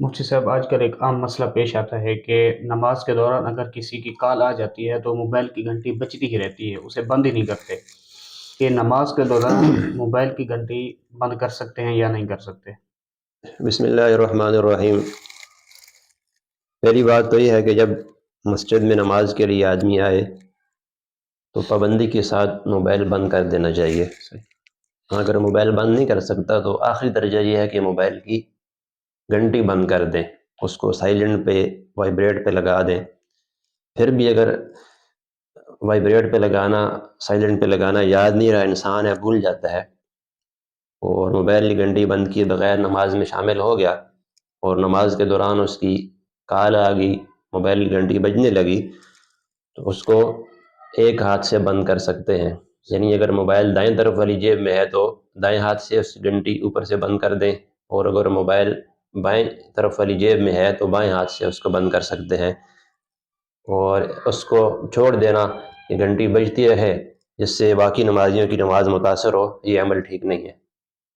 مفتی صاحب، آج کل ایک عام مسئلہ پیش آتا ہے کہ نماز کے دوران اگر کسی کی کال آ جاتی ہے تو موبائل کی گھنٹی بجتی ہی رہتی ہے، اسے بند ہی نہیں کرتے کہ نماز کے دوران موبائل کی گھنٹی بند کر سکتے ہیں یا نہیں کر سکتے؟ بسم اللہ الرحمن الرحیم۔ پہلی بات تو یہ ہے کہ جب مسجد میں نماز کے لیے آدمی آئے تو پابندی کے ساتھ موبائل بند کر دینا چاہیے۔ اگر موبائل بند نہیں کر سکتا تو آخری درجہ یہ ہے کہ موبائل کی گھنٹی بند کر دیں، اس کو سائلنٹ پہ وائبریٹ پہ لگا دیں۔ پھر بھی اگر وائبریٹ پہ لگانا، سائلنٹ پہ لگانا یاد نہیں رہا، انسان ہے بھول جاتا ہے، اور موبائل کی گھنٹی بند کیے بغیر نماز میں شامل ہو گیا اور نماز کے دوران اس کی کال آ گئی، موبائل کی گھنٹی بجنے لگی، تو اس کو ایک ہاتھ سے بند کر سکتے ہیں۔ یعنی اگر موبائل دائیں طرف والی جیب میں ہے تو دائیں ہاتھ سے اس گھنٹی اوپر سے بند کر دیں، اور اگر موبائل بائیں طرف والی جیب میں ہے تو بائیں ہاتھ سے اس کو بند کر سکتے ہیں، اور اس کو چھوڑ دینا کہ گھنٹی بجتی رہے جس سے باقی نمازیوں کی نماز متاثر ہو، یہ عمل ٹھیک نہیں ہے۔